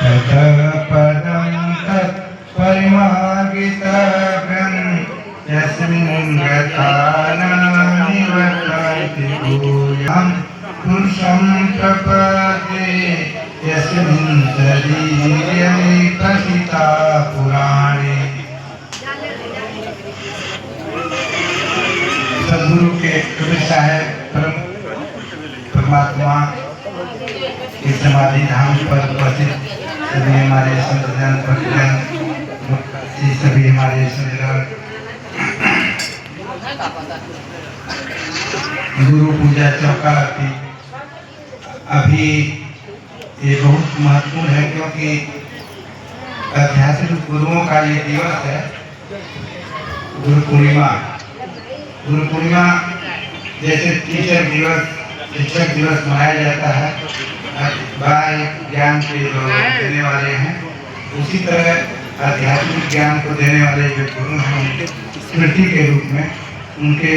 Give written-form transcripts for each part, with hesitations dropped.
पदं तत् परिमार्गितव्यं यस्मिन् गता न निवर्तन्ति भूयां पुरुषं प्रपद्ये यस्मिन् शरीरे प्रथिता पुराणे। सदगुरु के कबीर साहब परमात्मा के समाधि धाम पर उपस्थित सभी हमारे संतजन भक्तजन, सभी हमारे संतजन, गुरु पूजा चौका आरती अभी ये बहुत महत्वपूर्ण है, क्योंकि आध्यात्मिक गुरुओं का ये दिवस है, गुरु पूर्णिमा। गुरु पूर्णिमा जैसे टीचर दिवस, शिक्षक दिवस मनाया जाता है, बाय ज्ञान के जो देने वाले हैं, उसी तरह आध्यात्मिक ज्ञान को देने वाले जो गुरु हैं, उनके स्मृति के रूप में उनके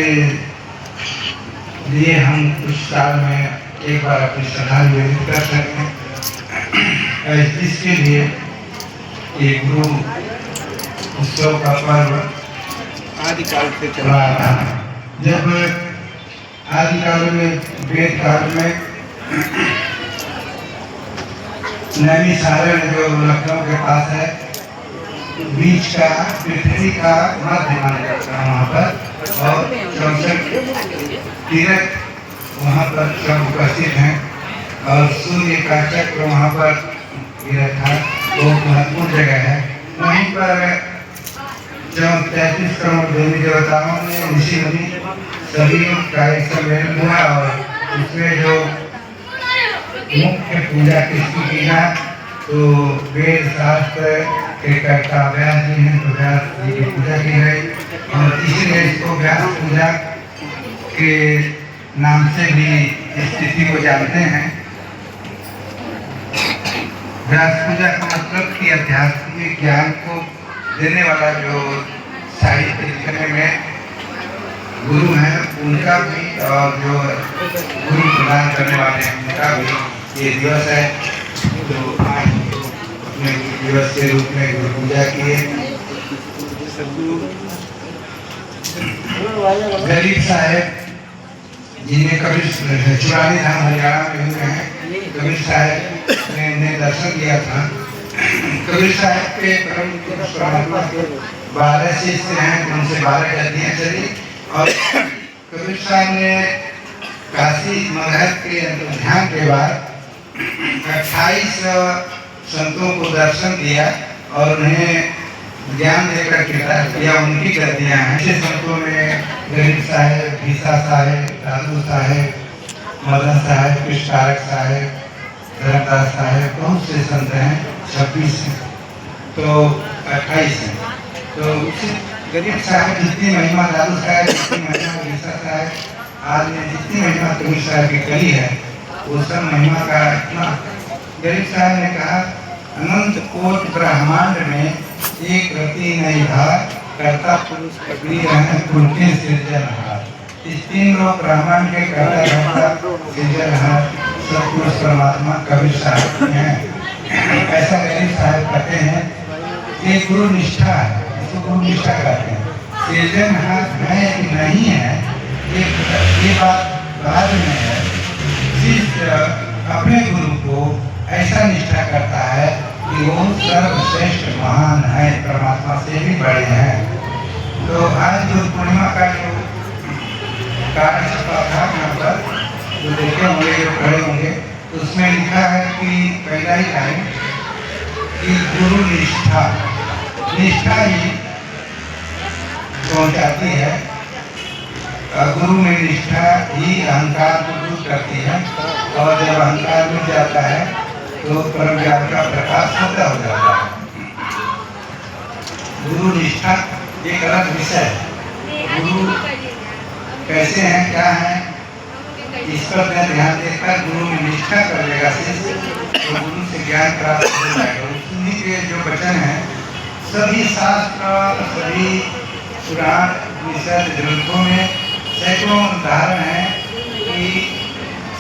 लिए हम कुछ साल में एक बार अपनी श्रद्धांजलि कर सकें। इसके लिए ये गुरु उत्सव का पर्व आदिकाल से चला आ रहा है। जब आदिकाल में, वेद काल में नैमिषारण्य जो लखनऊ के पास है, बीच का पृथ्वी का मध्य माना जाता है वहाँ पर, और 64 तीर्थ वहाँ पर सब उपस्थित हैं, और सूर्य का चक्र वहाँ पर गिरा था, बहुत महत्वपूर्ण जगह है। वहीं पर जो 33 करोड़ देवी देवताओं ने, ऋषि मुनि सभी का एक सम्मेलन हुआ, और उसमें जो मुख्य पूजा किसकी की है, तो वेद शास्त्र के कर्ता व्यास जी हैं, तो व्यास जी की पूजा की गई, और इसलिए इसको व्यास पूजा के नाम से भी स्थिति को जानते हैं। व्यास पूजा का मतलब कि आध्यात्मिक ज्ञान को देने वाला जो साहित्य लिखने में गुरु हैं उनका भी, और जो गुरु प्रदान करने वाले हैं उनका भी ये दिवस है। तो आज अपने दिवस के रूप में गुरु पूजा किए। गरीब साहब जिन्हें कबीर चुरानी धाम हरियाणा में हुए हैं, कबीर साहब ने दर्शन किया था। कबीर साहब के परम 12 शिष्य हैं, उनसे 12 गद्दियाँ चली, और कबीर साहब ने काशी मगध के ध्यान के बाद 28 संतों को दर्शन दिया और उन्हें ज्ञान देकर कृतार्थ किया। उनकी गद्दियाँ हैं। ऐसे संतों में गरीब साहब, भीसा साहब, दादू साहब, मदन साहब, कृष्णारक साहब, धर्मदास साहब, बहुत से संत हैं, 26 हैं, तो 28 हैं। तो गरीब साहब जितनी महिमा, दादू साहब जितनी महिमा, भीसा साहब आज ने जितनी महिमा कबीर साहब की करी है, वो सब महिमा का इतना। गरीब साहब ने कहा, अनंत कोट ब्रह्मांड में एक रति नहीं था, कर्ता पुरुष कबीर हैं, उनके सृजनहार। इस 3 लोग ब्रह्मांड के कर्ता सृजनहार सब पुरुष परमात्मा कबीर साहब हैं। ऐसा गरीब साहब कहते हैं। ये गुरु निष्ठा है, इसको गुरु निष्ठा कहते हैं। सृजनहार है कि नहीं है, ये बात बाद में है। शिष्य अपने गुरु को ऐसा निष्ठा करता है कि वो सर्वश्रेष्ठ महान है, परमात्मा से भी बड़े हैं। तो आज जो पूर्णिमा का जो कार्य छपा था यहाँ पर, जो देखे होंगे, जो पढ़े होंगे, उसमें लिखा है कि पहला ही लाइन कि गुरु निष्ठा, निष्ठा ही पहुँचाती है। गुरु में निष्ठा ही अहंकार को दूर करती है, और जब अहंकार मिट जाता है तो परम ज्ञान का प्रकाश होता हो जाता है। गुरु निष्ठा एक अलग विषय है। गुरु कैसे हैं, क्या हैं, इस पर ध्यान देकर गुरु में निष्ठा कर लेगा शिष्य, तो गुरु से ज्ञान प्राप्त हो जाएगा। उन्हीं के जो वचन हैं, सभी शास्त्र, सभी पुराण, उपनिषद ग्रंथों में सैकड़ों उदाहरण हैं कि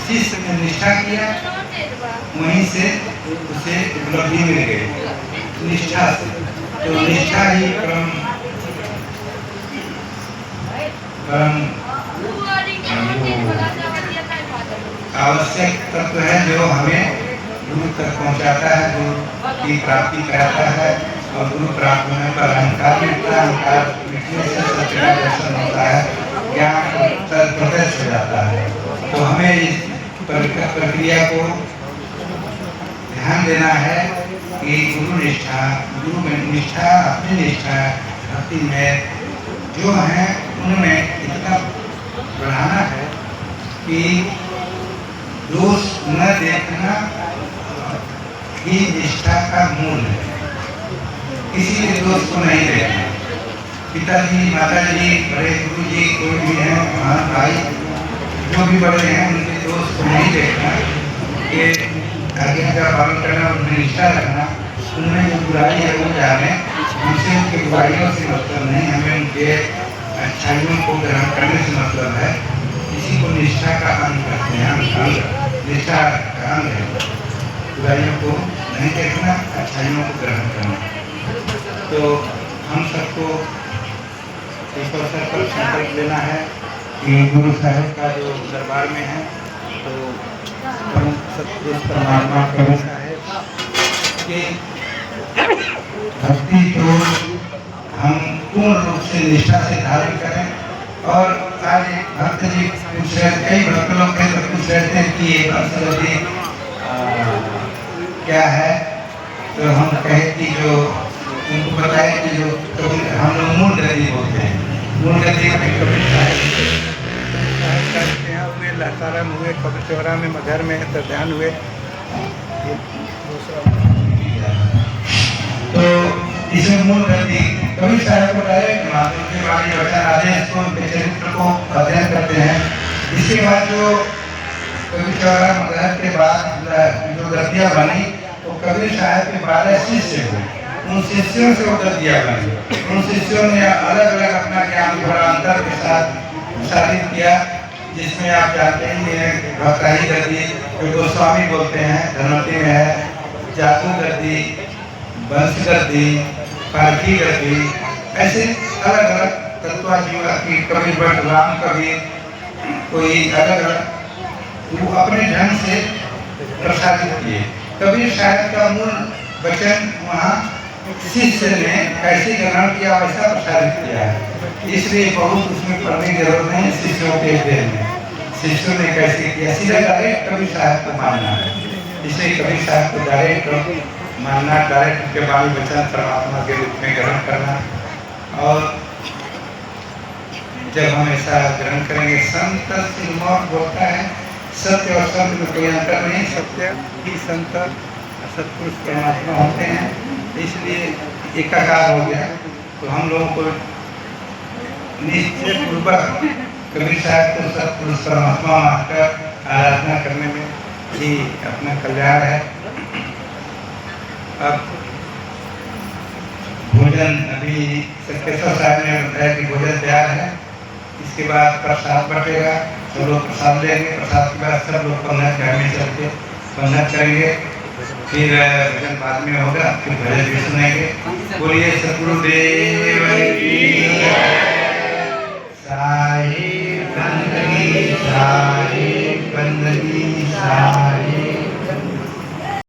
शिष्य ने निष्ठा किया, वहीं से उसे उपलब्धि मिल गई निष्ठा से। तो निष्ठा ही परम आवश्यक तत्व है जो हमें गुरु तक पहुंचाता है, गुरु की प्राप्ति कराता है। और गुरु प्राप्त होने पर अहंकार मिटता है, अहंकार मिटने से सत्य का दर्शन होता है, ज्ञान प्रत्यक्ष हो जाता है। तो हमें इस प्रक्रिया को ध्यान देना है कि गुरु निष्ठा, गुरु में निष्ठा, अपनी निष्ठा भक्ति में जो है उनमें इतना बढ़ाना है कि दोष न देखना ही निष्ठा का मूल है। किसी के दोष को नहीं देखना। पिताजी, माताजी, बड़े गुरु जी, कोई भी है, महान भाई, जो भी बड़े हैं, उनके दोष को नहीं देखना, कि आज्ञा का पालन करना, उनमें निष्ठा रखना, उनमें जो बुराई है वो जाने। हमसे उनकी बुराइयों से मतलब नहीं, हमें उनके अच्छाइयों को ग्रहण करने से मतलब है। इसी को निष्ठा का अंग कहते हैं। निष्ठा का अंग है बुराइयों को नहीं देखना, अच्छाइयों को ग्रहण करना। तो हम सबको इस अवसर पर संकल्प लेना है कि गुरु साहब का जो दरबार में है, तो सतपुरुष परमात्मा प्रभु साहब की भक्ति को हम पूर्ण रूप से निष्ठा से धारण करें। और आज भक्त जी पूछ रहे, कई भक्त लोग पूछ रहे थे कि ये वंशगति क्या है। तो हम कहे कि जो उनको बताए कि जो हम लोग मूल गति बोलते हैं, मूल गति में कबीर साहब हुए, लहसारा में हुए, कबीर चौरा में, मगहर में ध्यान हुए। तो इसमें मूल गति कबीर साहब को डायरेक्ट माध्यम के वाणी वचन आदेश को, उनके चरित्र को अध्ययन करते हैं। इसके बाद जो कबीर चौरा मगहर के बाद जो गतियाँ बनी, तो कबीर साहब के 12 शिष्य हुए। उन शिष्यों से वो गतियाँ बनी। उन शिष्यों ने अलग अलग अपना ज्ञान अंतर के साथ साबित किया, जिसमें आप जानते ही हैं भक्ताही गति जो गोस्वामी बोलते हैं, धनवती में है, जातू गति, वंश गति, पारखी गति, ऐसे अलग अलग तत्वाजीवा की कबीर भट्ट, राम कबीर, कोई अलग अलग वो अपने ढंग से प्रसारित किए। कबीर साहब का मूल वचन वहाँ शिष्य ने कैसे ग्रहण किया वैसा प्रसारित किया है, इसलिए बहुत उसमें पढ़ने की जरूरत नहीं। शिष्यों के देह में शिष्यों ने कैसे किया, सीधा डायरेक्ट कबीर साहब को मानना है। इसलिए कबीर साहब को डायरेक्ट मानना, डायरेक्ट उनके वाणी वचन परमात्मा के रूप में ग्रहण करना। और जब हम ऐसा ग्रहण करेंगे, संत सिरमौर बोलता है सत्य और संत में कोई अंतर नहीं, सत्य ही संत सत्पुरुष परमात्मा होते हैं, इसलिए एकाकार हो गया। तो हम लोगों को निश्चय पूर्वक कबीर साहब को सत्पुरुष परमात्मा मानकर आराधना करने में ही अपना कल्याण है। अब भोजन, अभी सत्केश्वर साहब ने बताया कि भोजन तैयार है, इसके बाद प्रसाद बटेगा, सब लोग प्रसाद लेंगे। प्रसाद के बाद सब लोग पंगत घर में चल के पंगत करेंगे, फिर भजन बाद में होगा, फिर भजन भी सुनेंगे। बोलिए सतगुरुदेव की साहिब बंदगी, साहिब बंदगी, साहिब